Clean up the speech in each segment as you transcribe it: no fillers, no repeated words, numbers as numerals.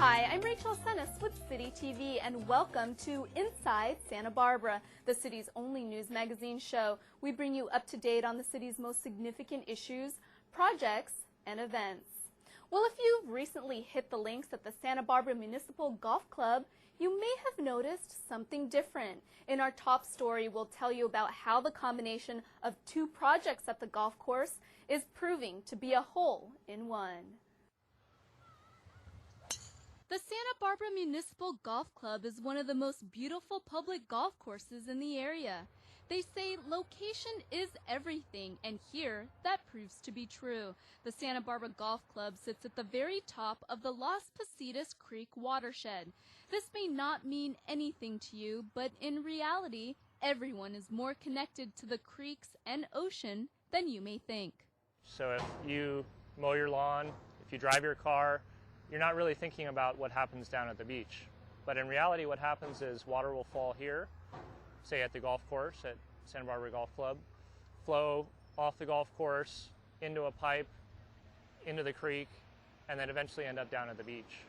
Hi, I'm Rachel Senes with City TV, and welcome to Inside Santa Barbara, the city's only news magazine show. We bring you up to date on the city's most significant issues, projects, and events. Well, if you've recently hit the links at the Santa Barbara Municipal Golf Club, you may have noticed something different. In our top story, we'll tell you about how the combination of two projects at the golf course is proving to be a whole in one. The Santa Barbara Municipal Golf Club is one of the most beautiful public golf courses in the area. They say location is everything, and here that proves to be true. The Santa Barbara Golf Club sits at the very top of the Las Positas Creek watershed. This may not mean anything to you, but in reality, everyone is more connected to the creeks and ocean than you may think. So if you mow your lawn, if you drive your car, you're not really thinking about what happens down at the beach. But in reality, what happens is water will fall here, say at the golf course at Santa Barbara Golf Club, flow off the golf course into a pipe, into the creek, and then eventually end up down at the beach.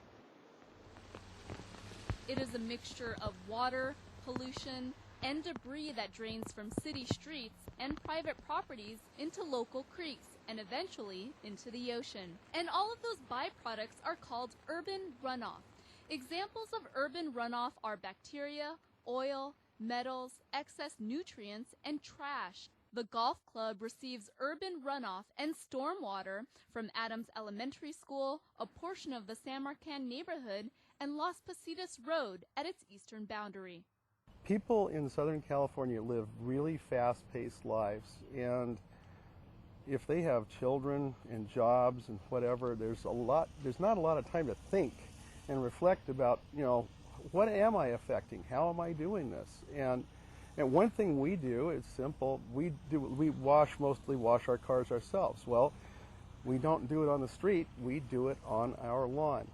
It is a mixture of water, pollution, and debris that drains from city streets and private properties into local creeks and eventually into the ocean. And all of those byproducts are called urban runoff. Examples of urban runoff are bacteria, oil, metals, excess nutrients, and trash. The golf club receives urban runoff and stormwater from Adams Elementary School, a portion of the San Marcan neighborhood, and Las Positas Road at its eastern boundary. People in Southern California live really fast-paced lives, and if they have children and jobs and whatever, there's not a lot of time to think and reflect about, what am I affecting? How am I doing this? And one thing we do, it's simple, we mostly wash our cars ourselves. Well, we don't do it on the street, we do it on our lawn.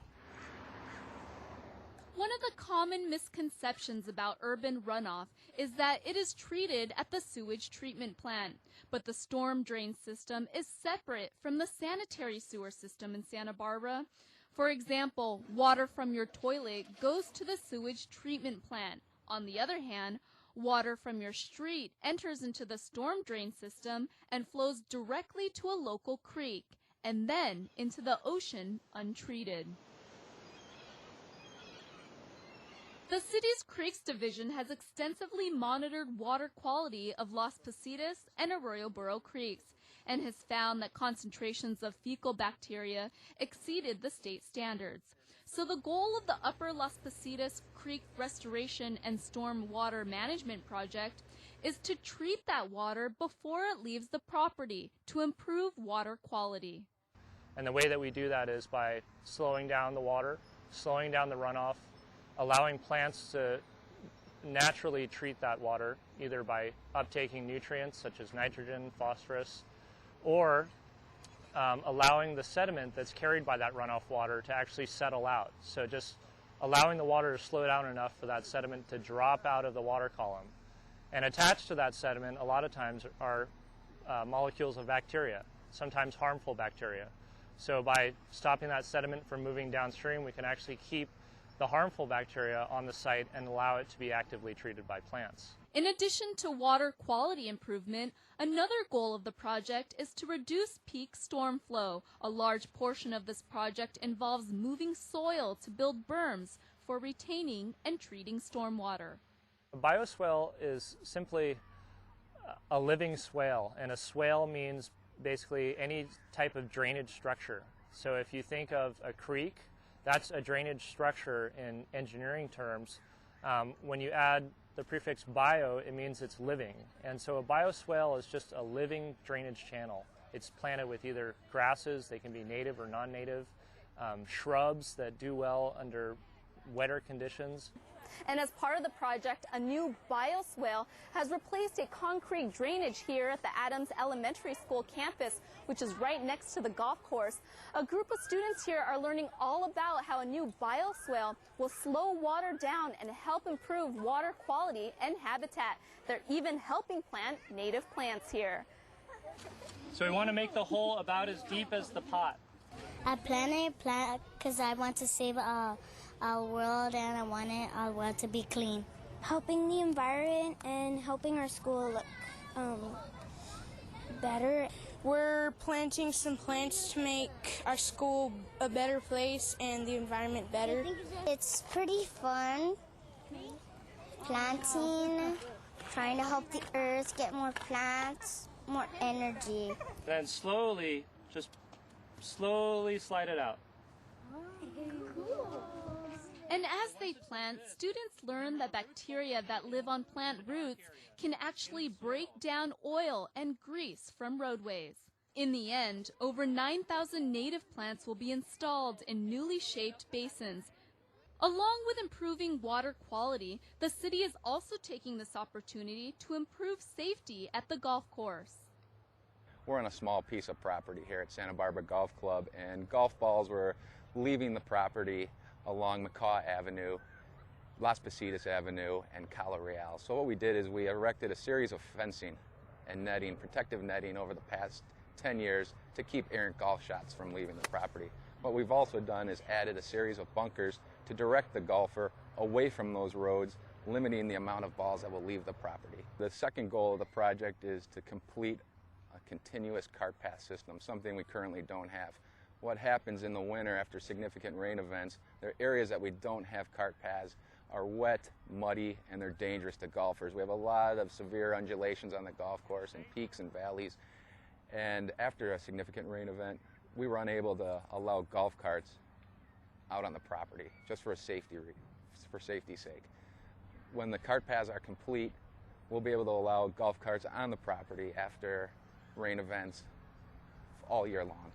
One of the common misconceptions about urban runoff is that it is treated at the sewage treatment plant, but the storm drain system is separate from the sanitary sewer system in Santa Barbara. For example, water from your toilet goes to the sewage treatment plant. On the other hand, water from your street enters into the storm drain system and flows directly to a local creek, and then into the ocean untreated. The city's Creeks Division has extensively monitored water quality of Las Positas and Arroyo Burro creeks and has found that concentrations of fecal bacteria exceeded the state standards. So the goal of the Upper Las Positas Creek Restoration and Storm Water Management Project is to treat that water before it leaves the property to improve water quality. And the way that we do that is by slowing down the water, slowing down the runoff, allowing plants to naturally treat that water, either by uptaking nutrients such as nitrogen, phosphorus, or allowing the sediment that's carried by that runoff water to actually settle out. So just allowing the water to slow down enough for that sediment to drop out of the water column. And attached to that sediment a lot of times are molecules of bacteria, sometimes harmful bacteria. So by stopping that sediment from moving downstream, we can actually keep the harmful bacteria on the site and allow it to be actively treated by plants. In addition to water quality improvement, another goal of the project is to reduce peak storm flow. A large portion of this project involves moving soil to build berms for retaining and treating stormwater. A bioswale is simply a living swale, and a swale means basically any type of drainage structure. So if you think of a creek, that's a drainage structure in engineering terms. When you add the prefix bio, it means it's living. And so a bioswale is just a living drainage channel. It's planted with either grasses, they can be native or non-native, shrubs that do well under wetter conditions. And as part of the project, a new bioswale has replaced a concrete drainage here at the Adams Elementary School campus, which is right next to the golf course. A group of students here are learning all about how a new bioswale will slow water down and help improve water quality and habitat. They're even helping plant native plants here. So we want to make the hole about as deep as the pot. I plant a plant because I want to save our world and I want our world to be clean. Helping the environment and helping our school look better. We're planting some plants to make our school a better place and the environment better. It's pretty fun planting, trying to help the earth get more plants, more energy. Then slowly, just slowly slide it out. And as they plant, students learn that bacteria that live on plant roots can actually break down oil and grease from roadways. In the end, over 9,000 native plants will be installed in newly shaped basins. Along with improving water quality, the city is also taking this opportunity to improve safety at the golf course. We're on a small piece of property here at Santa Barbara Golf Club, and golf balls were leaving the property along McCaw Avenue, Las Positas Avenue, and Cala Real. So what we did is we erected a series of fencing and netting, protective netting over the past 10 years to keep errant golf shots from leaving the property. What we've also done is added a series of bunkers to direct the golfer away from those roads, limiting the amount of balls that will leave the property. The second goal of the project is to complete a continuous cart path system, something we currently don't have. What happens in the winter after significant rain events, there are areas that we don't have cart paths, are wet, muddy, and they're dangerous to golfers. We have a lot of severe undulations on the golf course and peaks and valleys. And after a significant rain event, we were unable to allow golf carts out on the property just for safety's sake. When the cart paths are complete, we'll be able to allow golf carts on the property after rain events all year long.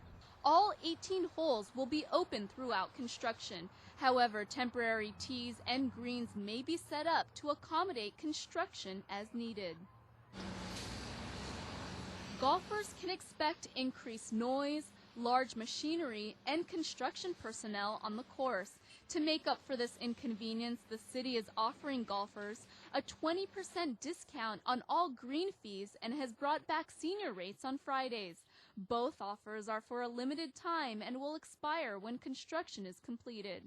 All 18 holes will be open throughout construction. However, temporary tees and greens may be set up to accommodate construction as needed. Golfers can expect increased noise, large machinery, and construction personnel on the course. To make up for this inconvenience, the city is offering golfers a 20% discount on all green fees and has brought back senior rates on Fridays. Both offers are for a limited time and will expire when construction is completed.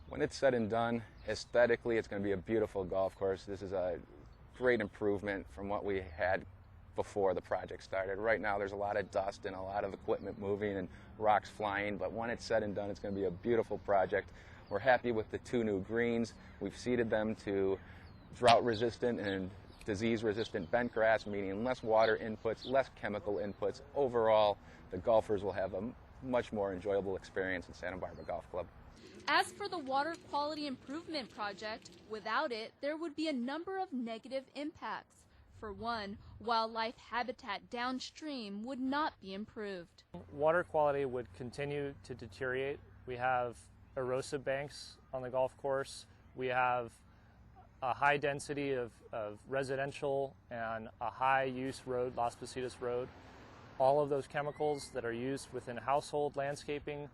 When it's said and done, aesthetically, it's going to be a beautiful golf course. This is a great improvement from what we had before the project started. Right now, there's a lot of dust and a lot of equipment moving and rocks flying, but when it's said and done, it's going to be a beautiful project. We're happy with the 2 new greens. We've seeded them to drought-resistant and disease-resistant bent grass, meaning less water inputs, less chemical inputs. Overall, the golfers will have a much more enjoyable experience in Santa Barbara Golf Club. As for the water quality improvement project, without it, there would be a number of negative impacts. For one, wildlife habitat downstream would not be improved. Water quality would continue to deteriorate. We have erosive banks on the golf course. We have a high density of residential and a high use road, Las Positas Road. All of those chemicals that are used within household landscaping,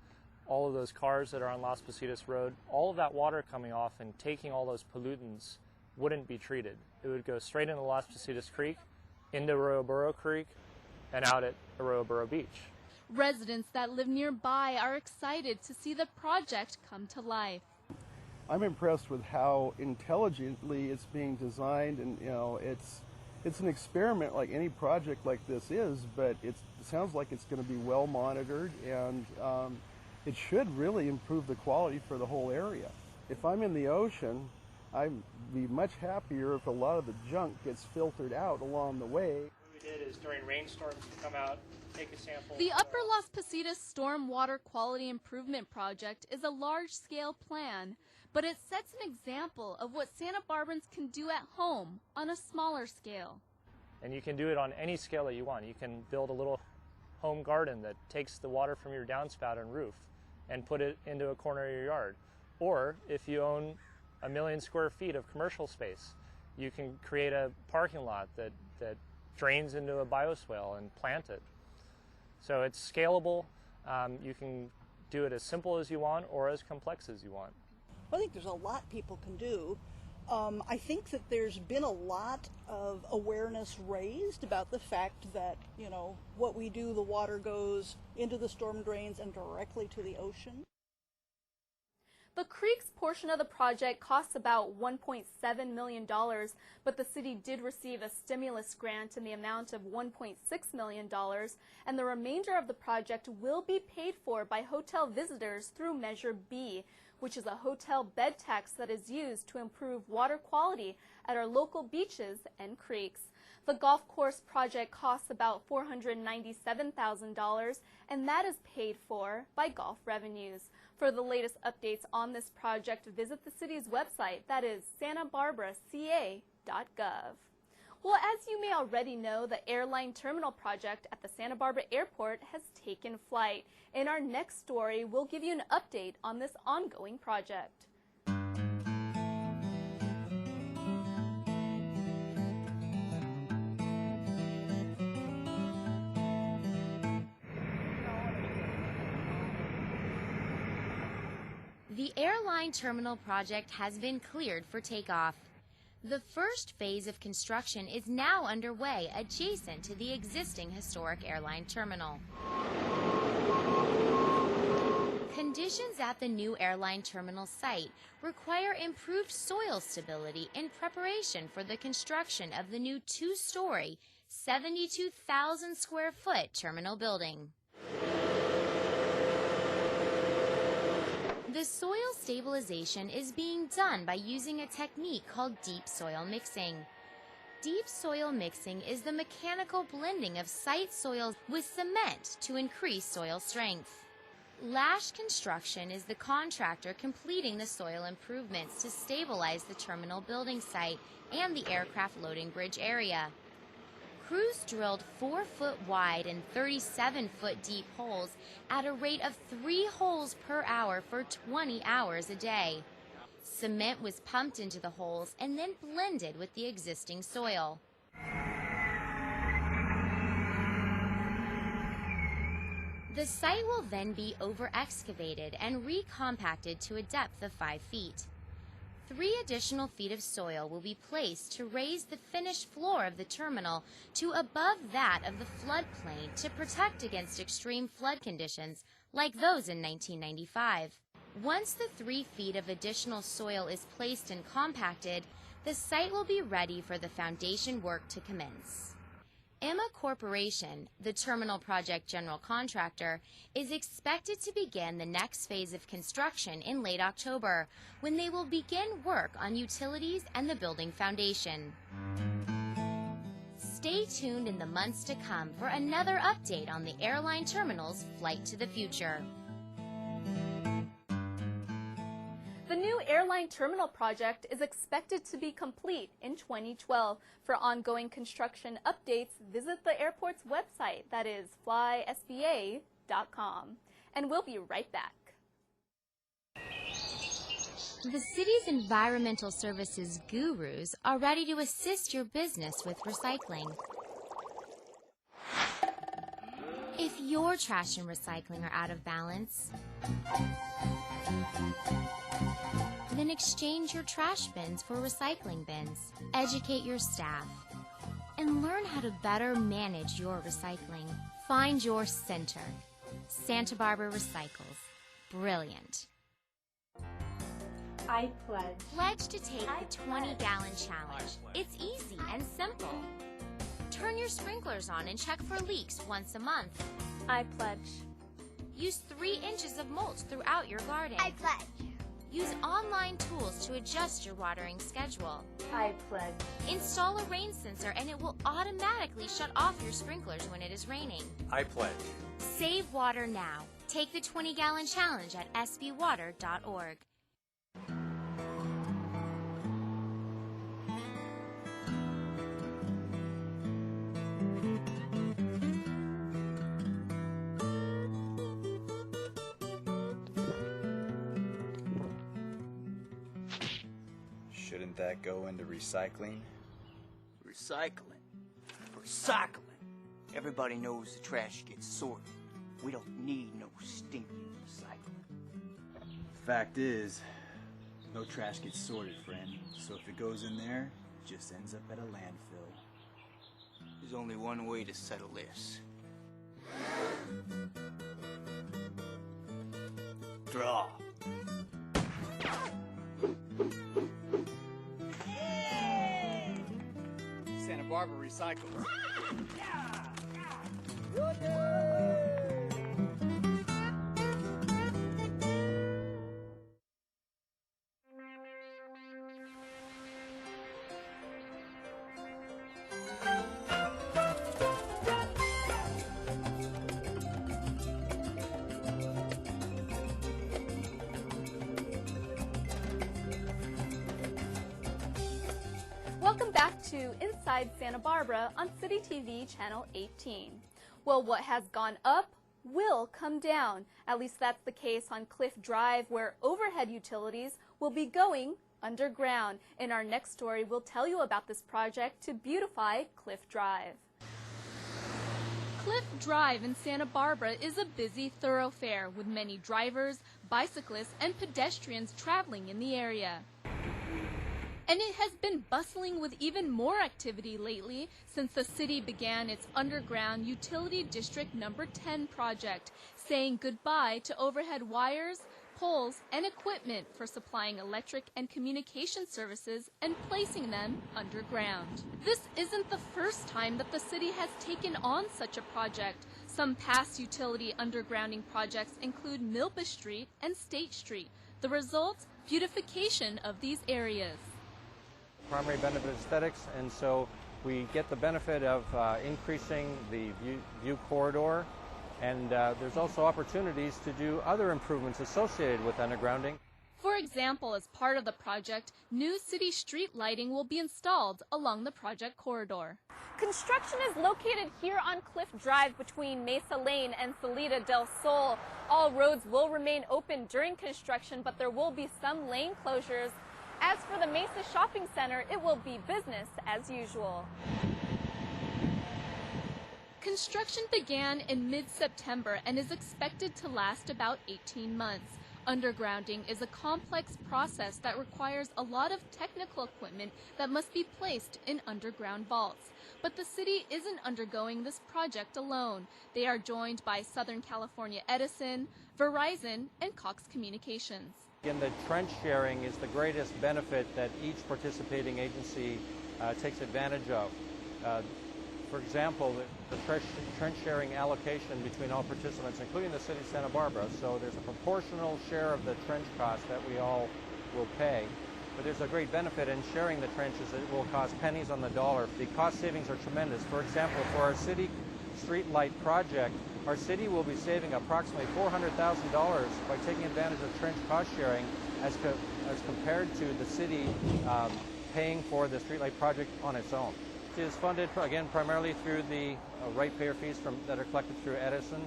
all of those cars that are on Las Positas Road, all of that water coming off and taking all those pollutants wouldn't be treated. It would go straight into Las Positas Creek, into Arroyo Burro Creek, and out at Arroyo Burro Beach. Residents that live nearby are excited to see the project come to life. I'm impressed with how intelligently it's being designed, and it's an experiment like any project like this is, but it sounds like it's going to be well monitored, and it should really improve the quality for the whole area. If I'm in the ocean, I'd be much happier if a lot of the junk gets filtered out along the way. What we did is during rainstorms, come out, take a sample. The Upper Las Positas Storm Water Quality Improvement Project is a large-scale plan, but it sets an example of what Santa Barbans can do at home on a smaller scale. And you can do it on any scale that you want. You can build a little home garden that takes the water from your downspout and roof and put it into a corner of your yard. Or if you own 1 million square feet of commercial space, you can create a parking lot that drains into a bioswale and plant it. So it's scalable. You can do it as simple as you want or as complex as you want. I think there's a lot people can do. I think that there's been a lot of awareness raised about the fact that, what we do, the water goes into the storm drains and directly to the ocean. The creeks portion of the project costs about $1.7 million, but the city did receive a stimulus grant in the amount of $1.6 million, and the remainder of the project will be paid for by hotel visitors through Measure B, which is a hotel bed tax that is used to improve water quality at our local beaches and creeks. The golf course project costs about $497,000, and that is paid for by golf revenues. For the latest updates on this project, visit the city's website, that is santabarbaraca.gov. Well, as you may already know, the airline terminal project at the Santa Barbara Airport has taken flight. In our next story, we'll give you an update on this ongoing project. The airline terminal project has been cleared for takeoff. The first phase of construction is now underway adjacent to the existing historic airline terminal. Conditions at the new airline terminal site require improved soil stability in preparation for the construction of the new two-story, 72,000 square foot terminal building. The soil stabilization is being done by using a technique called deep soil mixing. Deep soil mixing is the mechanical blending of site soils with cement to increase soil strength. Lash Construction is the contractor completing the soil improvements to stabilize the terminal building site and the aircraft loading bridge area. Crews drilled 4-foot wide and 37-foot deep holes at a rate of 3 holes per hour for 20 hours a day. Cement was pumped into the holes and then blended with the existing soil. The site will then be over-excavated and recompacted to a depth of 5 feet. 3 additional feet of soil will be placed to raise the finished floor of the terminal to above that of the floodplain to protect against extreme flood conditions like those in 1995. Once the 3 feet of additional soil is placed and compacted, the site will be ready for the foundation work to commence. Emma Corporation, the terminal project general contractor, is expected to begin the next phase of construction in late October, when they will begin work on utilities and the building foundation. Stay tuned in the months to come for another update on the airline terminal's flight to the future. The new airline terminal project is expected to be complete in 2012. For ongoing construction updates, visit the airport's website, that is flysba.com. And we'll be right back. The city's environmental services gurus are ready to assist your business with recycling. If your trash and recycling are out of balance, then exchange your trash bins for recycling bins. Educate your staff and learn how to better manage your recycling. Find your center. Santa Barbara Recycles. Brilliant. I pledge. Pledge to take the 20-gallon challenge. It's easy and simple. Turn your sprinklers on and check for leaks once a month. I pledge. Use 3 inches of mulch throughout your garden. I pledge. Use online tools to adjust your watering schedule. I pledge. Install a rain sensor and it will automatically shut off your sprinklers when it is raining. I pledge. Save water now. Take the 20-gallon challenge at sbwater.org. Shouldn't that go into recycling? Recycling. Recycling. Everybody knows the trash gets sorted. We don't need no stinking recycling. Fact is, no trash gets sorted, friend. So if it goes in there, it just ends up at a landfill. There's only one way to settle this. Draw. Barbara recycles. Welcome back to Inside Santa Barbara on City TV Channel 18. Well, what has gone up will come down. At least that's the case on Cliff Drive, where overhead utilities will be going underground. In our next story, we'll tell you about this project to beautify Cliff Drive. Cliff Drive in Santa Barbara is a busy thoroughfare with many drivers, bicyclists, and pedestrians traveling in the area. And it has been bustling with even more activity lately since the city began its underground Utility District Number 10 project, saying goodbye to overhead wires, poles, and equipment for supplying electric and communication services and placing them underground. This isn't the first time that the city has taken on such a project. Some past utility undergrounding projects include Milpa Street and State Street. The result? Beautification of these areas. Primary benefit aesthetics, and so we get the benefit of increasing the view corridor, and there's also opportunities to do other improvements associated with undergrounding. For example, as part of the project, new city street lighting will be installed along the project corridor. Construction is located here on Cliff Drive between Mesa Lane and Salida del Sol. All roads will remain open during construction, but there will be some lane closures. As for the Mesa Shopping Center, it will be business as usual. Construction began in mid-September and is expected to last about 18 months. Undergrounding is a complex process that requires a lot of technical equipment that must be placed in underground vaults. But the city isn't undergoing this project alone. They are joined by Southern California Edison, Verizon, and Cox Communications. Again, the trench sharing is the greatest benefit that each participating agency takes advantage of. For example, the trench sharing allocation between all participants, including the city of Santa Barbara, so there's a proportional share of the trench cost that we all will pay. But there's a great benefit in sharing the trenches. It will cost pennies on the dollar. The cost savings are tremendous. For example, for our city street light project, our city will be saving approximately $400,000 by taking advantage of trench cost sharing as compared to the city paying for the streetlight project on its own. It is funded, again, primarily through the ratepayer fees that are collected through Edison.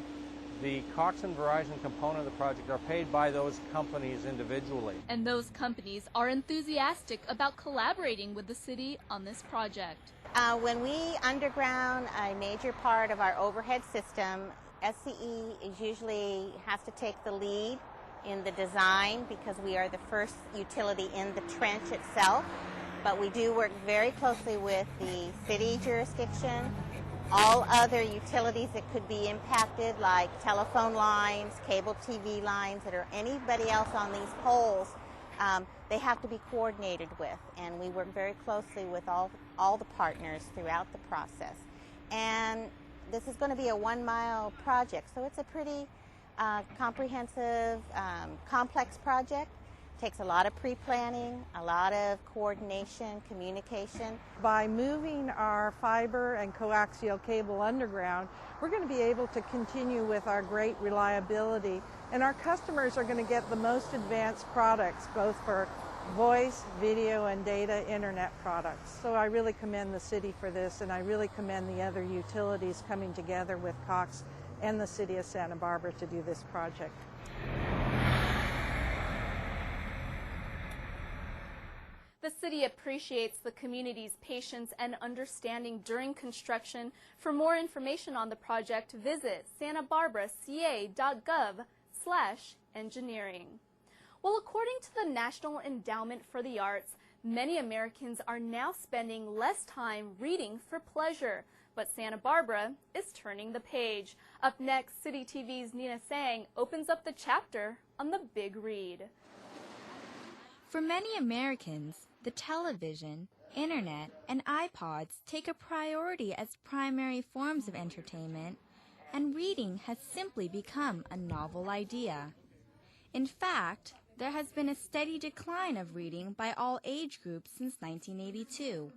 The Cox and Verizon component of the project are paid by those companies individually. And those companies are enthusiastic about collaborating with the city on this project. When we underground a major part of our overhead system, SCE usually has to take the lead in the design because we are the first utility in the trench itself. But we do work very closely with the city jurisdiction, all other utilities that could be impacted, like telephone lines, cable TV lines, that are anybody else on these poles. They have to be coordinated with, and we work very closely with all the partners throughout the process. And this is going to be a 1-mile project, so it's a pretty comprehensive, complex project. Takes a lot of pre-planning, a lot of coordination, communication. By moving our fiber and coaxial cable underground, we're going to be able to continue with our great reliability, and our customers are going to get the most advanced products, both for voice, video, and data internet products. So I really commend the city for this, and I really commend the other utilities coming together with Cox and the city of Santa Barbara to do this project. The city appreciates the community's patience and understanding during construction. For more information on the project, visit santabarbaraca.gov/engineering. Well, according to the National Endowment for the Arts, many Americans are now spending less time reading for pleasure. But Santa Barbara is turning the page. Up next, City TV's Nina Sang opens up the chapter on the big read. For many Americans, the television internet, and iPods take a priority as primary forms of entertainment, and reading has simply become a novel idea. In fact, there has been a steady decline of reading by all age groups since 1982.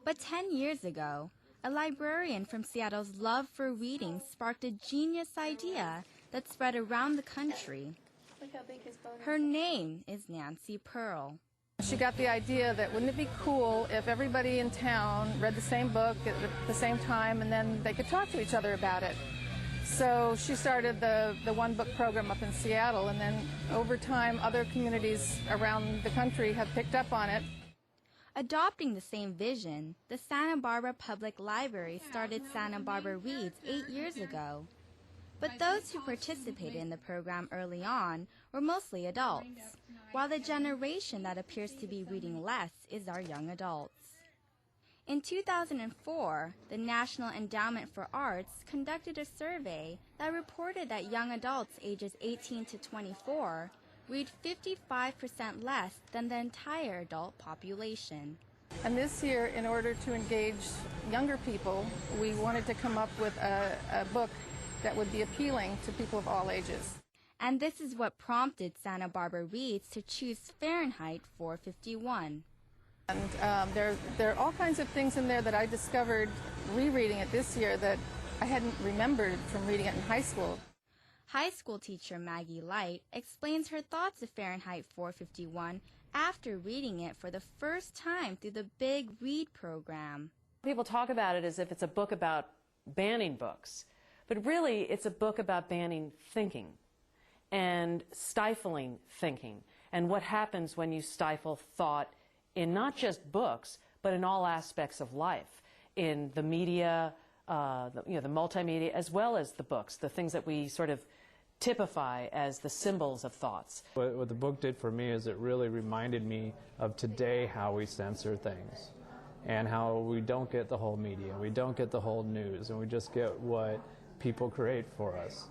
But 10 years ago, a librarian from Seattle's love for reading sparked a genius idea that spread around the country. Look how big his bone is. Her name is Nancy Pearl. She got the idea that wouldn't it be cool if everybody in town read the same book at the same time and then they could talk to each other about it. So she started the One Book program up in Seattle, and then over time other communities around the country have picked up on it. Adopting the same vision, the Santa Barbara Public Library started Santa Barbara Reads 8 years ago. But those who participated in the program early on were mostly adults, while the generation that appears to be reading less is our young adults. In 2004, the National Endowment for Arts conducted a survey that reported that young adults ages 18 to 24 read 55% less than the entire adult population. And this year, in order to engage younger people, we wanted to come up with a book that would be appealing to people of all ages. And this is what prompted Santa Barbara Reads to choose Fahrenheit 451. And there are all kinds of things in there that I discovered rereading it this year that I hadn't remembered from reading it in high school. High school teacher Maggie Light explains her thoughts of Fahrenheit 451 after reading it for the first time through the Big Read program. People talk about it as if it's a book about banning books, but really it's a book about banning thinking and stifling thinking, and what happens when you stifle thought in not just books, but in all aspects of life, in the media, the multimedia, as well as the books, the things that we sort of typify as the symbols of thoughts. What the book did for me is it really reminded me of today, how we censor things and how we don't get the whole media, we don't get the whole news, and we just get what people create for us.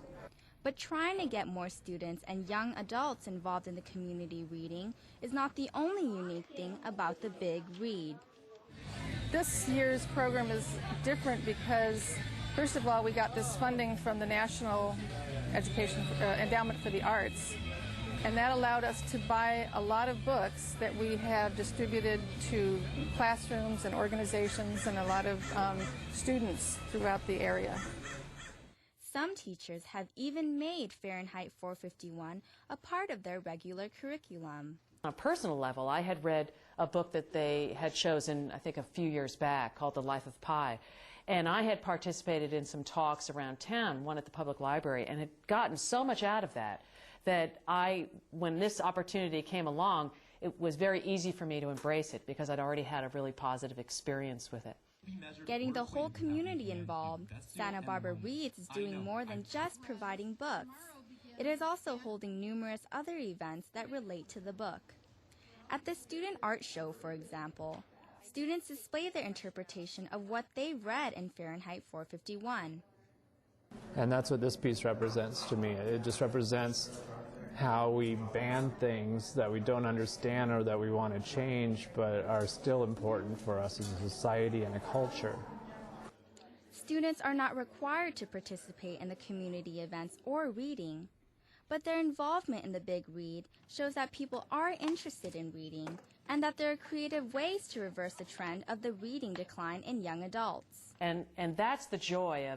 But trying to get more students and young adults involved in the community reading is not the only unique thing about the Big Read. This year's program is different because, first of all, we got this funding from the National Endowment for the Arts, and that allowed us to buy a lot of books that we have distributed to classrooms and organizations and a lot of students throughout the area. Some teachers have even made Fahrenheit 451 a part of their regular curriculum. On a personal level, I had read a book that they had chosen, I think, a few years back called The Life of Pi. And I had participated in some talks around town, one at the public library, and had gotten so much out of that that when this opportunity came along, it was very easy for me to embrace it because I'd already had a really positive experience with it. Getting the whole community involved, Santa Barbara Reads is doing more than just providing books. It is also holding numerous other events that relate to the book. At the Student Art Show, for example, students display their interpretation of what they read in Fahrenheit 451. And that's what this piece represents to me. It just represents how we ban things that we don't understand or that we want to change but are still important for us as a society and a culture. Students are not required to participate in the community events or reading, but their involvement in the Big Read shows that people are interested in reading and that there are creative ways to reverse the trend of the reading decline in young adults. And that's the joy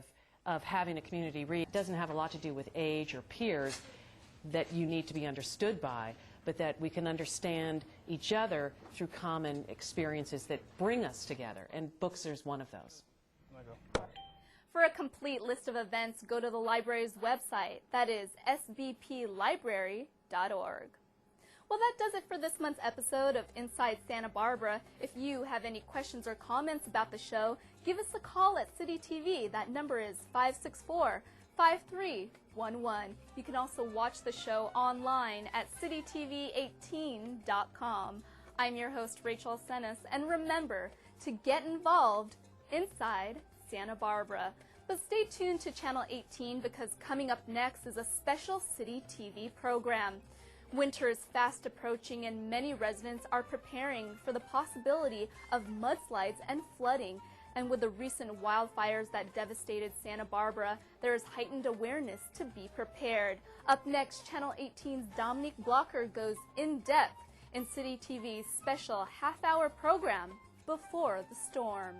of having a community read. It doesn't have a lot to do with age or peers that you need to be understood by, but that we can understand each other through common experiences that bring us together, and books is one of those. For a complete list of events, go to the library's website. That is sbplibrary.org. Well, that does it for this month's episode of Inside Santa Barbara. If you have any questions or comments about the show, give us a call at City TV. That number is 564-5311. You can also watch the show online at citytv18.com. I'm your host, Rachel Senes, and remember to get involved inside Santa Barbara. But stay tuned to Channel 18 because coming up next is a special City TV program. Winter is fast approaching and many residents are preparing for the possibility of mudslides and flooding. And with the recent wildfires that devastated Santa Barbara, there is heightened awareness to be prepared. Up next, Channel 18's Dominique Blocker goes in depth in City TV's special half-hour program, Before the Storm.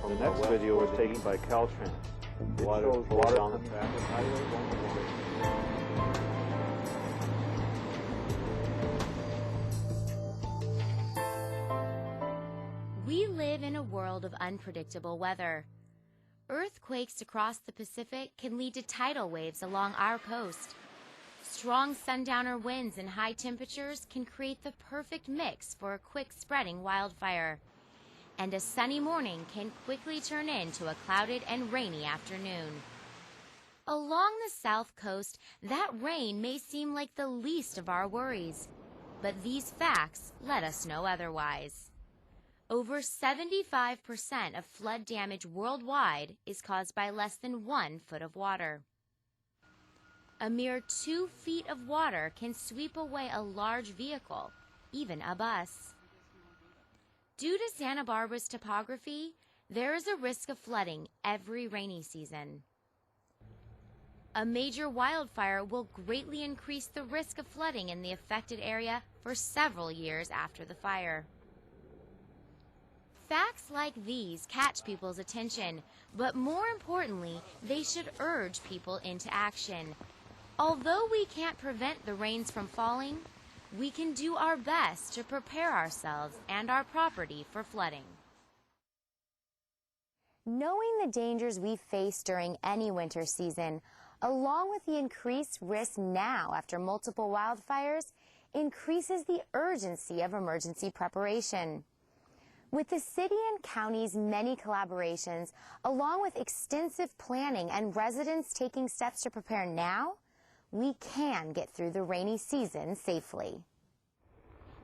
The next video was taken by Caltrans. It shows water on the traffic highway 101. We live in a world of unpredictable weather. Earthquakes across the Pacific can lead to tidal waves along our coast. Strong sundowner winds and high temperatures can create the perfect mix for a quick spreading wildfire. And a sunny morning can quickly turn into a clouded and rainy afternoon. Along the south coast, that rain may seem like the least of our worries, but these facts let us know otherwise. Over 75% of flood damage worldwide is caused by less than 1 foot of water. A mere 2 feet of water can sweep away a large vehicle, even a bus. Due to Santa Barbara's topography, there is a risk of flooding every rainy season. A major wildfire will greatly increase the risk of flooding in the affected area for several years after the fire. Facts like these catch people's attention, but more importantly, they should urge people into action. Although we can't prevent the rains from falling, we can do our best to prepare ourselves and our property for flooding. Knowing the dangers we face during any winter season, along with the increased risk now after multiple wildfires, increases the urgency of emergency preparation. With the city and county's many collaborations, along with extensive planning and residents taking steps to prepare now, we can get through the rainy season safely.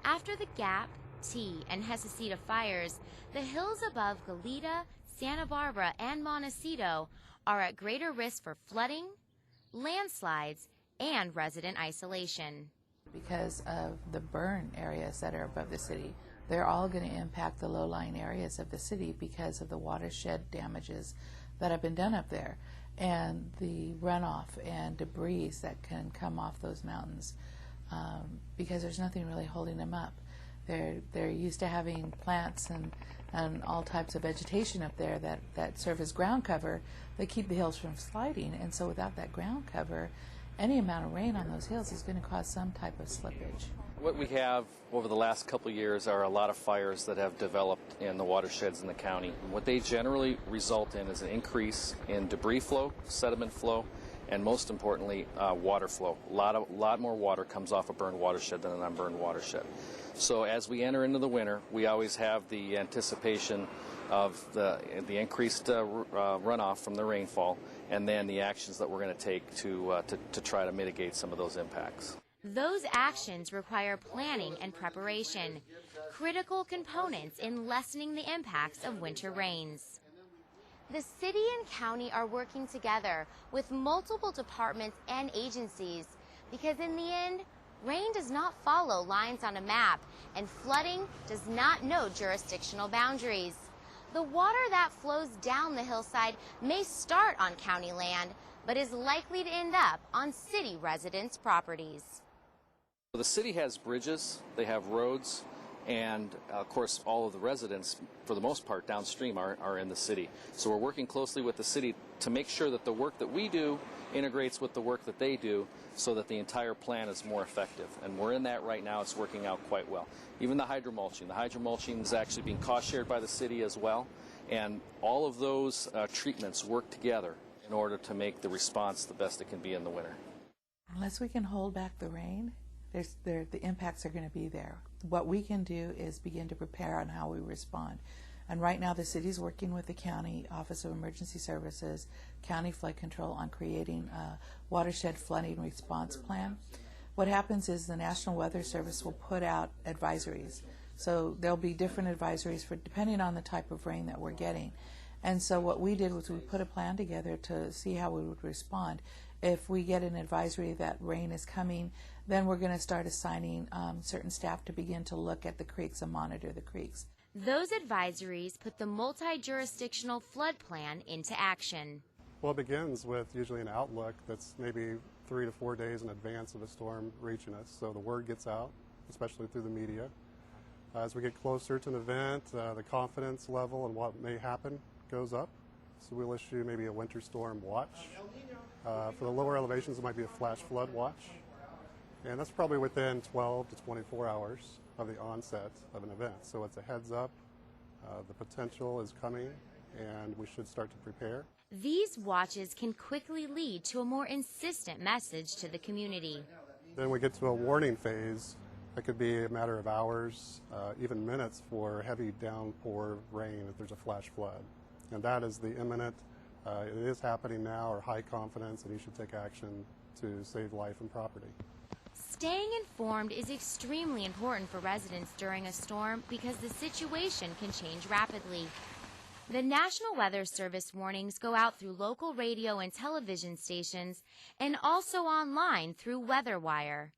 After the Gap, T, and Hesesita fires, the hills above Goleta, Santa Barbara, and Montecito are at greater risk for flooding, landslides, and resident isolation. Because of the burn areas that are above the city, they're all going to impact the low-lying areas of the city because of the watershed damages that have been done up there, and the runoff and debris that can come off those mountains, because there's nothing really holding them up. They're used to having plants and all types of vegetation up there that serve as ground cover that keep the hills from sliding, and so without that ground cover, any amount of rain on those hills is going to cause some type of slippage. What we have over the last couple of years are a lot of fires that have developed in the watersheds in the county. What they generally result in is an increase in debris flow, sediment flow, and most importantly, water flow. A lot more water comes off a burned watershed than an unburned watershed. So as we enter into the winter, we always have the anticipation of the increased runoff from the rainfall, and then the actions that we're going to take to try to mitigate some of those impacts. Those actions require planning and preparation, critical components in lessening the impacts of winter rains. The city and county are working together with multiple departments and agencies because in the end, rain does not follow lines on a map and flooding does not know jurisdictional boundaries. The water that flows down the hillside may start on county land, but is likely to end up on city residents' properties. The city has bridges, they have roads, And of course, all of the residents, for the most part, downstream are in the city. So we're working closely with the city to make sure that the work that we do integrates with the work that they do so that the entire plan is more effective. And we're in that right now. It's working out quite well. Even the hydromulching. The hydromulching is actually being cost shared by the city as well. And all of those treatments work together in order to make the response the best it can be in the winter. Unless we can hold back the rain, the impacts are going to be there. What we can do is begin to prepare on how we respond. And right now the city is working with the County Office of Emergency Services, County Flood Control on creating a watershed flooding response plan. What happens is the National Weather Service will put out advisories. So there'll be different advisories for depending on the type of rain that we're getting. And so what we did was we put a plan together to see how we would respond. If we get an advisory that rain is coming, then we're going to start assigning certain staff to begin to look at the creeks and monitor the creeks. Those advisories put the multi-jurisdictional flood plan into action. Well, it begins with usually an outlook that's maybe 3 to 4 days in advance of a storm reaching us. So the word gets out, especially through the media. As we get closer to an event, the confidence level and what may happen goes up. So we'll issue maybe a winter storm watch. For the lower elevations, it might be a flash flood watch. And that's probably within 12 to 24 hours of the onset of an event. So it's a heads up, the potential is coming, and we should start to prepare. These watches can quickly lead to a more insistent message to the community. Then we get to a warning phase. It could be a matter of hours, even minutes for heavy downpour rain if there's a flash flood. And that is the imminent, it is happening now, or high confidence, and you should take action to save life and property. Staying informed is extremely important for residents during a storm because the situation can change rapidly. The National Weather Service warnings go out through local radio and television stations and also online through WeatherWire.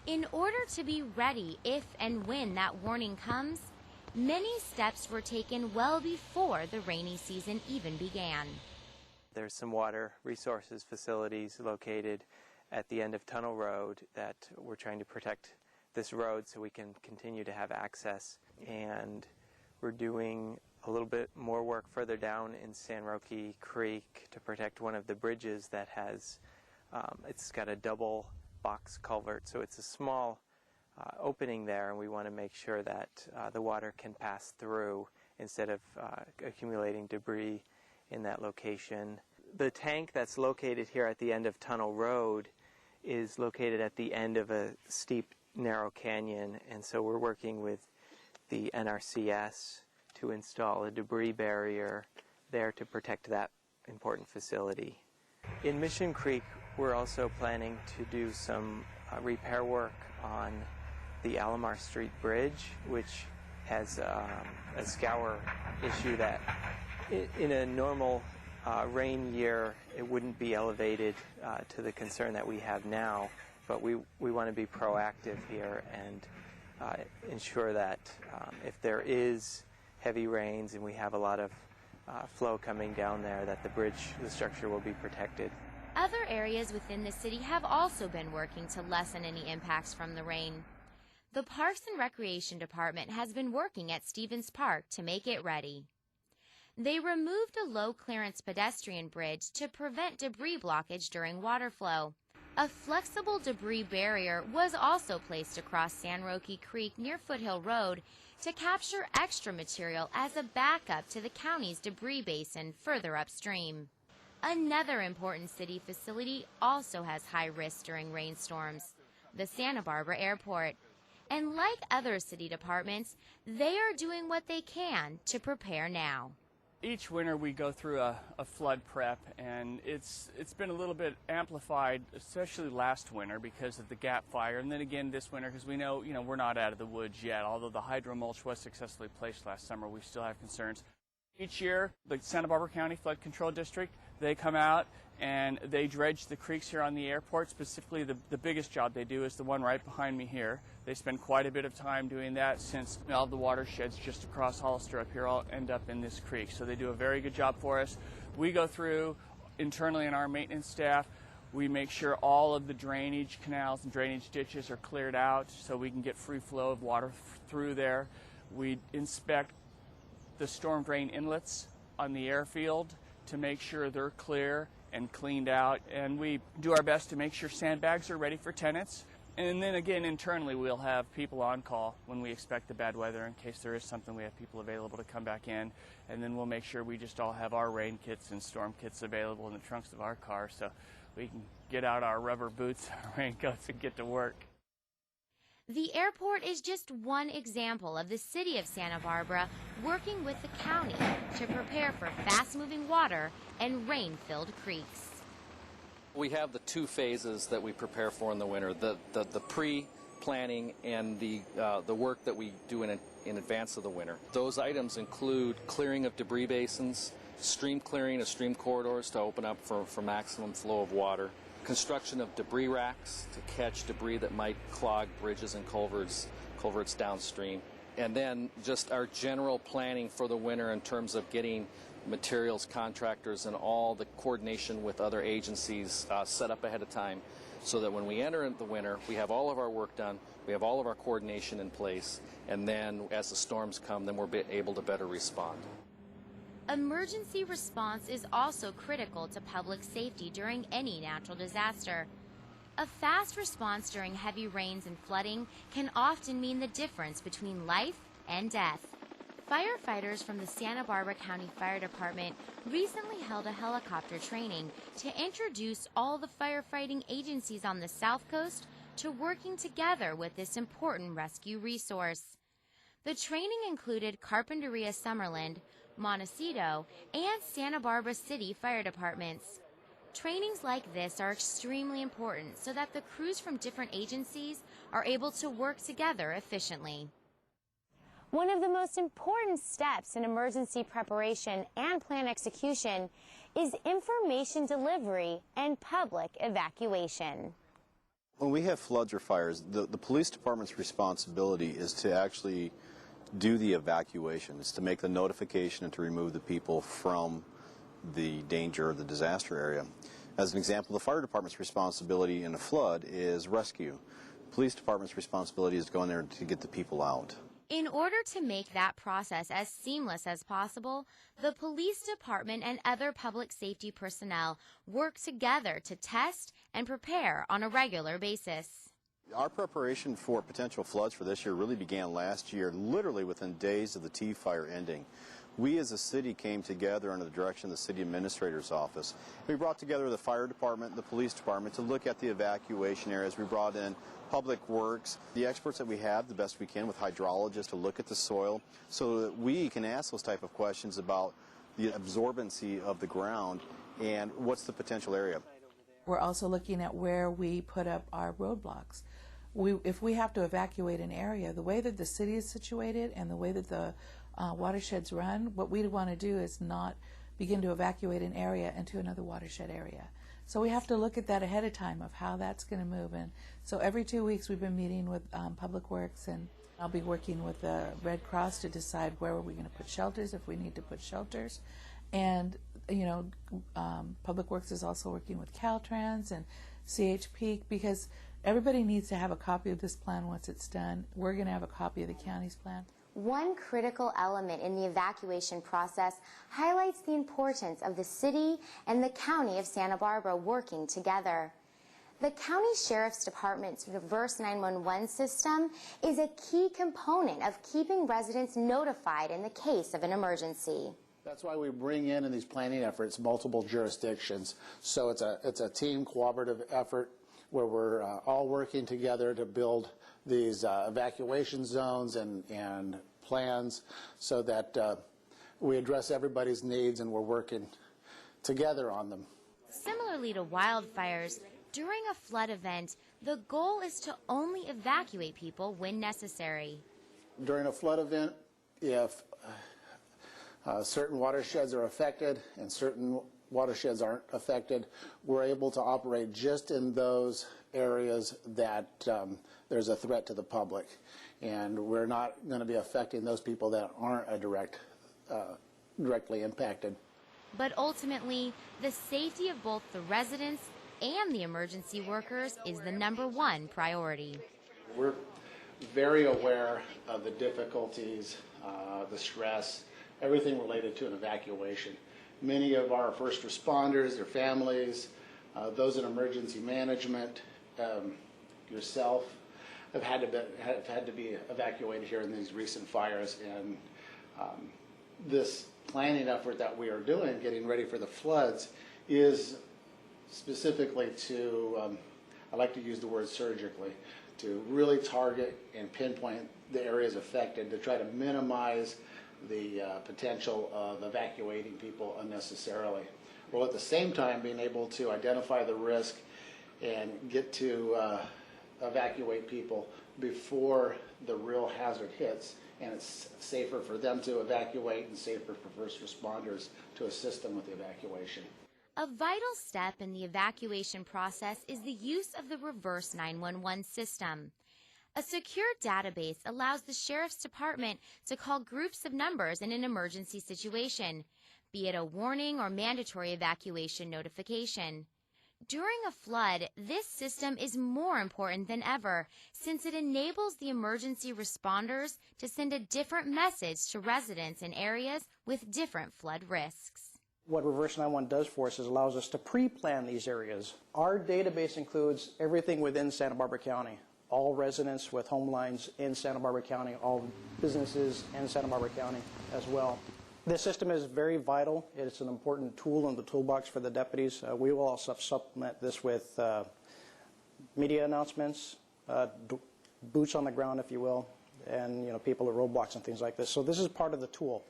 In order to be ready if and when that warning comes, many steps were taken well before the rainy season even began. There's some water resources facilities located at the end of Tunnel Road that we're trying to protect this road so we can continue to have access. And we're doing a little bit more work further down in San Roque Creek to protect one of the bridges that has, it's got a double box culvert, so it's a small opening there, and we want to make sure that the water can pass through instead of accumulating debris in that location. The tank that's located here at the end of Tunnel Road is located at the end of a steep, narrow canyon, and so we're working with the NRCS to install a debris barrier there to protect that important facility. In Mission Creek, we're also planning to do some repair work on the Alomar Street Bridge, which has a scour issue that in a normal rain year, it wouldn't be elevated to the concern that we have now, but we want to be proactive here and ensure that if there is heavy rains and we have a lot of flow coming down there, that the structure will be protected. Other areas within the city have also been working to lessen any impacts from the rain. The Parks and Recreation Department has been working at Stevens Park to make it ready. They removed a low-clearance pedestrian bridge to prevent debris blockage during water flow. A flexible debris barrier was also placed across San Roque Creek near Foothill Road to capture extra material as a backup to the county's debris basin further upstream. Another important city facility also has high risk during rainstorms, the Santa Barbara Airport. And like other city departments, they are doing what they can to prepare now. Each winter we go through a flood prep, and it's been a little bit amplified, especially last winter because of the Gap Fire, and then again this winter because we know we're not out of the woods yet. Although the hydromulch was successfully placed last summer, we still have concerns. Each year, the Santa Barbara County Flood Control District, they come out and they dredge the creeks here on the airport. Specifically, the biggest job they do is the one right behind me here. They spend quite a bit of time doing that since all the watersheds just across Hollister up here all end up in this creek. So they do a very good job for us. We go through internally in our maintenance staff. We make sure all of the drainage canals and drainage ditches are cleared out so we can get free flow of water through there. We inspect the storm drain inlets on the airfield to make sure they're clear and cleaned out, and we do our best to make sure sandbags are ready for tenants. And then again, internally, we'll have people on call when we expect the bad weather. In case there is something, we have people available to come back in. And then we'll make sure we just all have our rain kits and storm kits available in the trunks of our car so we can get out our rubber boots and raincoats and get to work. The airport is just one example of the city of Santa Barbara working with the county to prepare for fast-moving water and rain-filled creeks. We have the two phases that we prepare for in the winter, the pre-planning and the work that we do in advance of the winter. Those items include clearing of debris basins, stream clearing of stream corridors to open up for maximum flow of water, construction of debris racks to catch debris that might clog bridges and culverts downstream, and then just our general planning for the winter in terms of getting materials, contractors, and all the coordination with other agencies set up ahead of time so that when we enter the winter, we have all of our work done, we have all of our coordination in place, and then as the storms come, then we're able to better respond. Emergency response is also critical to public safety during any natural disaster. A fast response during heavy rains and flooding can often mean the difference between life and death. Firefighters from the Santa Barbara County Fire Department recently held a helicopter training to introduce all the firefighting agencies on the South Coast to working together with this important rescue resource. The training included Carpinteria Summerland, Montecito, and Santa Barbara City Fire Departments. Trainings like this are extremely important so that the crews from different agencies are able to work together efficiently. One of the most important steps in emergency preparation and plan execution is information delivery and public evacuation. When we have floods or fires, the police department's responsibility is to actually do the evacuation. It's to make the notification and to remove the people from the danger or the disaster area. As an example, the fire department's responsibility in a flood is rescue. The police department's responsibility is to go in there to get the people out. In order to make that process as seamless as possible, the police department and other public safety personnel work together to test and prepare on a regular basis. Our preparation for potential floods for this year really began last year, literally within days of the T fire ending. We as a city came together under the direction of the city administrator's office. We brought together the fire department and the police department to look at the evacuation areas. We brought in Public Works, the experts that we have the best we can with hydrologists to look at the soil so that we can ask those type of questions about the absorbency of the ground and what's the potential area. We're also looking at where we put up our roadblocks. If we have to evacuate an area, the way that the city is situated and the way that the watersheds run, what we want to do is not begin to evacuate an area into another watershed area. So we have to look at that ahead of time of how that's going to move. And so every 2 weeks we've been meeting with Public Works, and I'll be working with the Red Cross to decide where are we going to put shelters, if we need to put shelters. And, you know, Public Works is also working with Caltrans and CHP because everybody needs to have a copy of this plan once it's done. We're going to have a copy of the county's plan. One critical element in the evacuation process highlights the importance of the city and the county of Santa Barbara working together. The county sheriff's department's reverse 911 system is a key component of keeping residents notified in the case of an emergency. That's why we bring in these planning efforts multiple jurisdictions. So it's a team cooperative effort where we're all working together to build these evacuation zones and plans so that we address everybody's needs and we're working together on them. Similarly to wildfires, during a flood event, the goal is to only evacuate people when necessary. During a flood event, if certain watersheds are affected and certain watersheds aren't affected, we're able to operate just in those areas that there's a threat to the public. And we're not going to be affecting those people that aren't directly impacted. But ultimately, the safety of both the residents and the emergency workers is the #1 priority. We're very aware of the difficulties, the stress, everything related to an evacuation. Many of our first responders, their families, those in emergency management, yourself, have had to be evacuated here in these recent fires. And this planning effort that we are doing, getting ready for the floods, is specifically to, I like to use the word surgically, to really target and pinpoint the areas affected to try to minimize the potential of evacuating people unnecessarily, while at the same time being able to identify the risk and get to evacuate people before the real hazard hits, and it's safer for them to evacuate and safer for first responders to assist them with the evacuation. A vital step in the evacuation process is the use of the reverse 911 system. A secure database allows the Sheriff's Department to call groups of numbers in an emergency situation, be it a warning or mandatory evacuation notification. During a flood, this system is more important than ever since it enables the emergency responders to send a different message to residents in areas with different flood risks. What Reverse 911 does for us is allows us to pre-plan these areas. Our database includes everything within Santa Barbara County, all residents with home lines in Santa Barbara County, all businesses in Santa Barbara County as well. This system is very vital. It's an important tool in the toolbox for the deputies. We will also supplement this with media announcements, boots on the ground, if you will, and people at roadblocks and things like this. So this is part of the tool.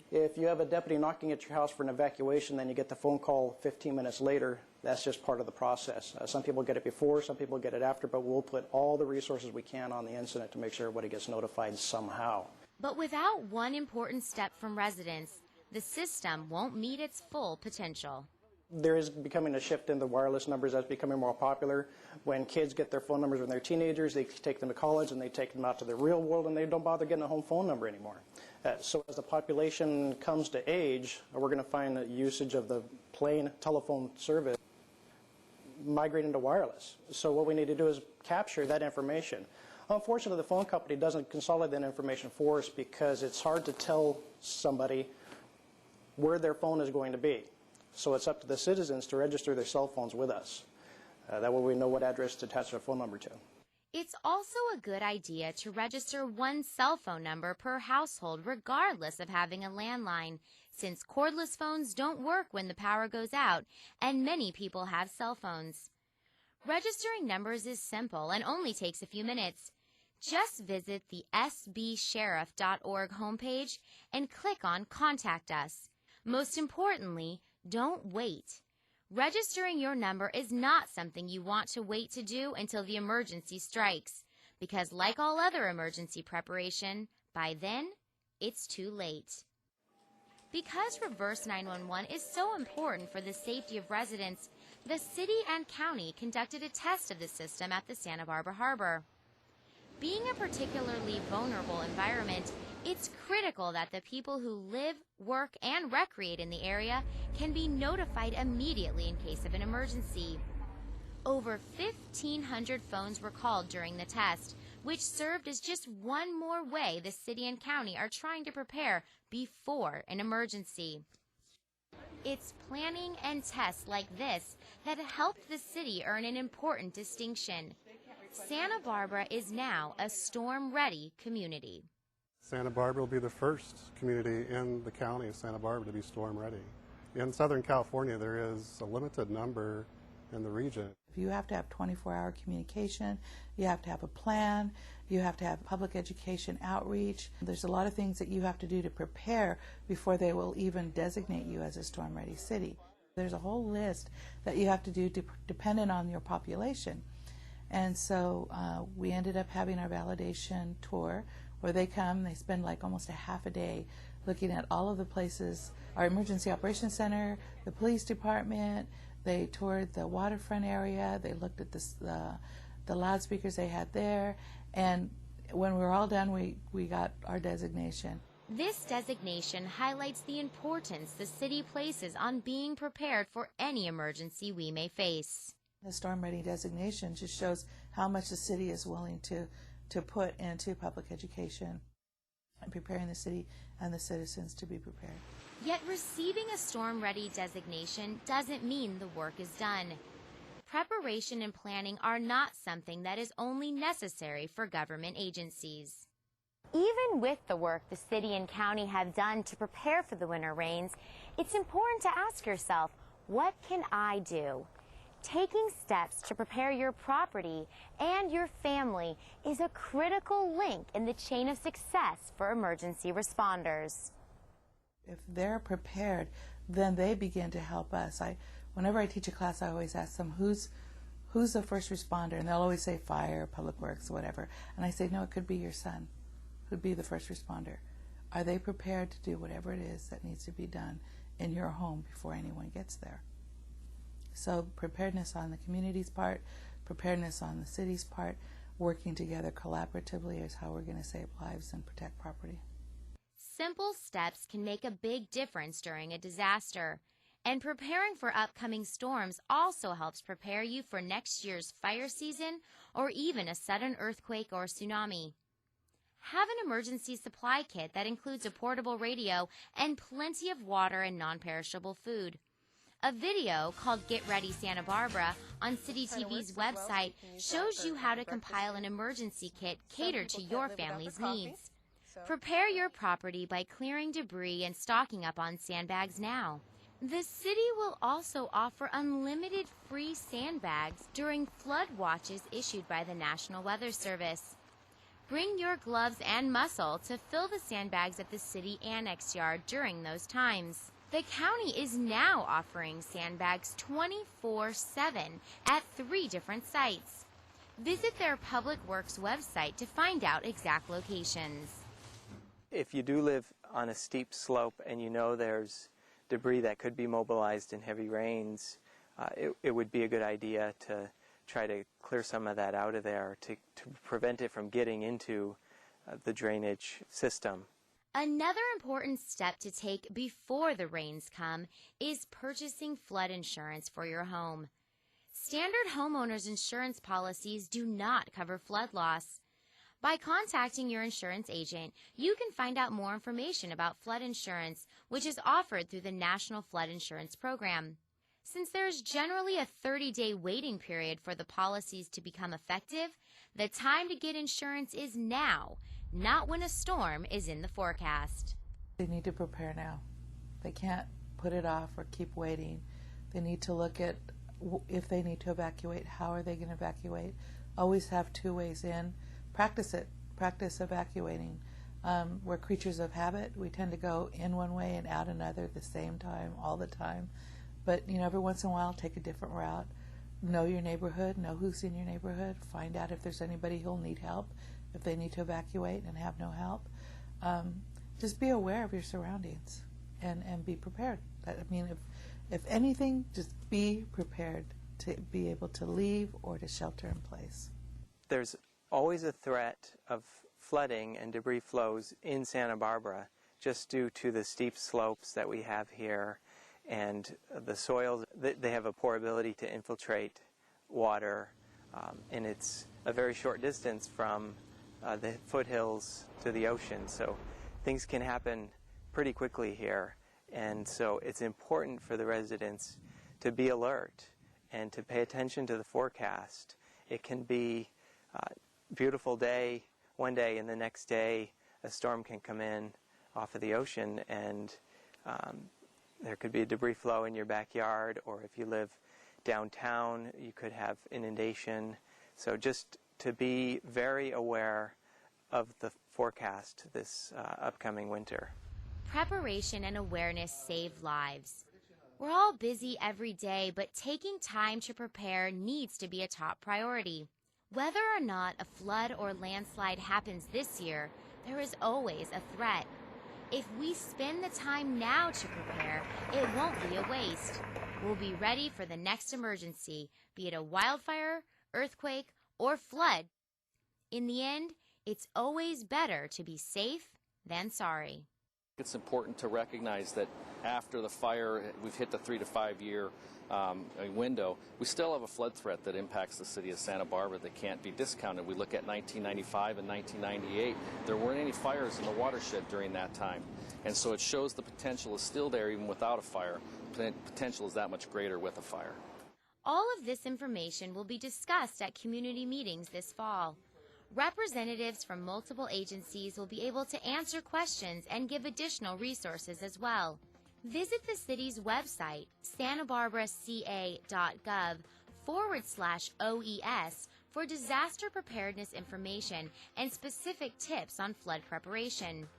If you have a deputy knocking at your house for an evacuation, then you get the phone call 15 minutes later, that's just part of the process. Some people get it before, some people get it after, but we'll put all the resources we can on the incident to make sure everybody gets notified somehow. But without one important step from residents, the system won't meet its full potential. There is becoming a shift in the wireless numbers that's becoming more popular. When kids get their phone numbers when they're teenagers, they take them to college and they take them out to the real world and they don't bother getting a home phone number anymore. So as the population comes to age, we're going to find that usage of the plain telephone service migrating to wireless. So what we need to do is capture that information. Unfortunately, the phone company doesn't consolidate that information for us because it's hard to tell somebody where their phone is going to be. So it's up to the citizens to register their cell phones with us. That way we know what address to attach their phone number to. It's also a good idea to register one cell phone number per household regardless of having a landline, since cordless phones don't work when the power goes out, and many people have cell phones. Registering numbers is simple and only takes a few minutes. Just visit the sbsheriff.org homepage and click on Contact Us. Most importantly, don't wait. Registering your number is not something you want to wait to do until the emergency strikes, because like all other emergency preparation, by then, it's too late. Because Reverse 911 is so important for the safety of residents, the city and county conducted a test of the system at the Santa Barbara Harbor. Being a particularly vulnerable environment, it's critical that the people who live, work, and recreate in the area can be notified immediately in case of an emergency. Over 1,500 phones were called during the test, which served as just one more way the city and county are trying to prepare before an emergency. It's planning and tests like this that helped the city earn an important distinction. Santa Barbara is now a storm-ready community. Santa Barbara will be the first community in the county of Santa Barbara to be storm ready. In Southern California, there is a limited number in the region. You have to have 24-hour communication, you have to have a plan, you have to have public education outreach. There's a lot of things that you have to do to prepare before they will even designate you as a storm-ready city. There's a whole list that you have to do dependent on your population. And so we ended up having our validation tour where they come, they spend like almost a half a day looking at all of the places, our emergency operations center, the police department. They toured the waterfront area, they looked at the loudspeakers they had there, and when we were all done, we got our designation. This designation highlights the importance the city places on being prepared for any emergency we may face. The storm ready designation just shows how much the city is willing to put into public education and preparing the city and the citizens to be prepared. Yet receiving a storm ready designation doesn't mean the work is done. Preparation and planning are not something that is only necessary for government agencies. Even with the work the city and county have done to prepare for the winter rains, it's important to ask yourself, what can I do? Taking steps to prepare your property and your family is a critical link in the chain of success for emergency responders. If they're prepared, then they begin to help us. Whenever I teach a class, I always ask them, who's the first responder? And they'll always say fire, public works, whatever. And I say, no, it could be your son, who'd be the first responder. Are they prepared to do whatever it is that needs to be done in your home before anyone gets there? So preparedness on the community's part, preparedness on the city's part, working together collaboratively is how we're going to save lives and protect property. Simple steps can make a big difference during a disaster. And preparing for upcoming storms also helps prepare you for next year's fire season or even a sudden earthquake or tsunami. Have an emergency supply kit that includes a portable radio and plenty of water and non-perishable food. A video called Get Ready Santa Barbara on City TV's website shows you how to compile an emergency kit catered to your family's needs. Prepare your property by clearing debris and stocking up on sandbags now. The city will also offer unlimited free sandbags during flood watches issued by the National Weather Service. Bring your gloves and muscle to fill the sandbags at the city annex yard during those times. The county is now offering sandbags 24/7 at 3 different sites. Visit their Public Works website to find out exact locations. If you do live on a steep slope and you know there's debris that could be mobilized in heavy rains, it would be a good idea to try to clear some of that out of there to prevent it from getting into the drainage system. Another important step to take before the rains come is purchasing flood insurance for your home. Standard homeowners insurance policies do not cover flood loss. By contacting your insurance agent, you can find out more information about flood insurance, which is offered through the National Flood Insurance Program. Since there is generally a 30-day waiting period for the policies to become effective, the time to get insurance is now, not when a storm is in the forecast. They need to prepare now. They can't put it off or keep waiting. They need to look at if they need to evacuate, how are they going to evacuate. Always have 2 ways in. Practice it. Practice evacuating. We're creatures of habit. We tend to go in one way and out another at the same time, all the time. But, every once in a while, take a different route. Know your neighborhood. Know who's in your neighborhood. Find out if there's anybody who'll need help, if they need to evacuate and have no help. Just be aware of your surroundings and be prepared. If anything, just be prepared to be able to leave or to shelter in place. There's always a threat of flooding and debris flows in Santa Barbara just due to the steep slopes that we have here and the soils. They have a poor ability to infiltrate water, and it's a very short distance from the foothills to the ocean, so things can happen pretty quickly here. And so it's important for the residents to be alert and to pay attention to the forecast. It can be a beautiful day one day, and the next day a storm can come in off of the ocean, and there could be a debris flow in your backyard, or if you live downtown, you could have inundation. So just to be very aware of the forecast this upcoming winter. Preparation and awareness save lives. We're all busy every day, but taking time to prepare needs to be a top priority. Whether or not a flood or landslide happens this year, there is always a threat. If we spend the time now to prepare, it won't be a waste. We'll be ready for the next emergency, be it a wildfire, earthquake, or flood. In the end, it's always better to be safe than sorry. It's important to recognize that after the fire, we've hit the 3 to 5 year window, we still have a flood threat that impacts the city of Santa Barbara that can't be discounted. We look at 1995 and 1998, there weren't any fires in the watershed during that time. And so it shows the potential is still there even without a fire. Potential is that much greater with a fire. All of this information will be discussed at community meetings this fall. Representatives from multiple agencies will be able to answer questions and give additional resources as well. Visit the city's website, santabarbaraca.gov/OES, for disaster preparedness information and specific tips on flood preparation.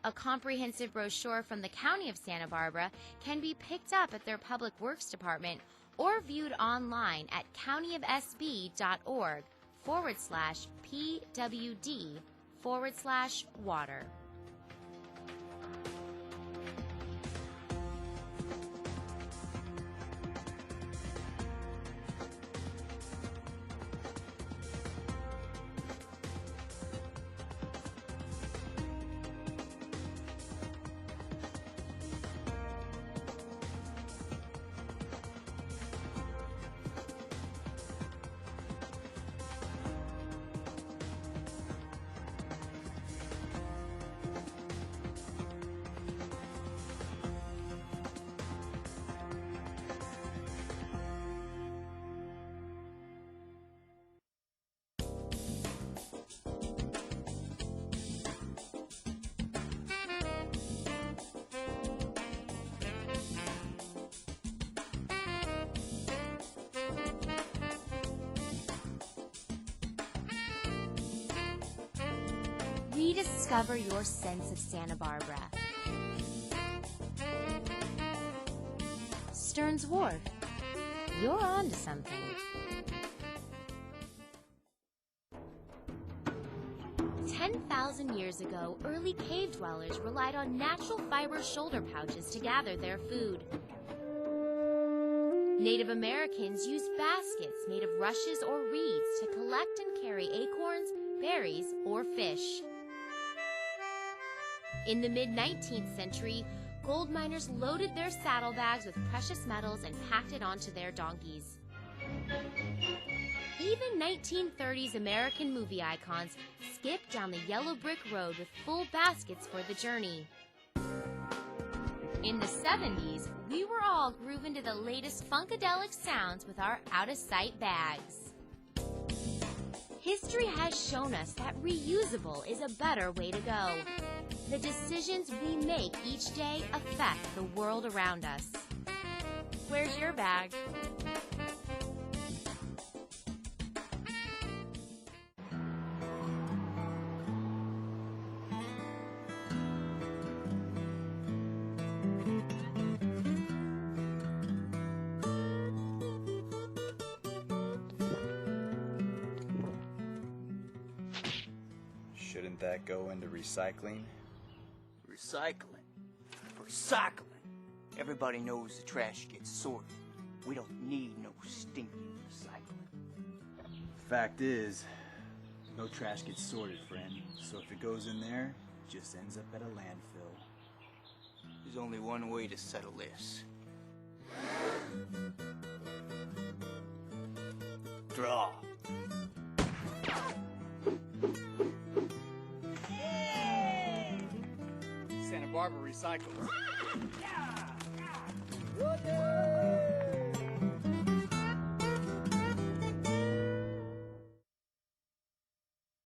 A comprehensive brochure from the County of Santa Barbara can be picked up at their Public Works Department or viewed online at countyofsb.org/PWD/water. Rediscover your sense of Santa Barbara. Stearns Wharf, you're on to something. Years ago, early cave dwellers relied on natural fiber shoulder pouches to gather their food. Native Americans used baskets made of rushes or reeds to collect and carry acorns, berries, or fish. In the mid-19th century, gold miners loaded their saddlebags with precious metals and packed it onto their donkeys. Even 1930s American movie icons skipped down the yellow brick road with full baskets for the journey. In the 70s, we were all grooving to the latest funkadelic sounds with our out-of-sight bags. History has shown us that reusable is a better way to go. The decisions we make each day affect the world around us. Where's your bag? Shouldn't that go into recycling? Recycling. Recycling. Everybody knows the trash gets sorted. We don't need no stinking recycling. Fact is, no trash gets sorted, friend. So if it goes in there, it just ends up at a landfill. There's only one way to settle this. Draw. Santa Barbara recycles.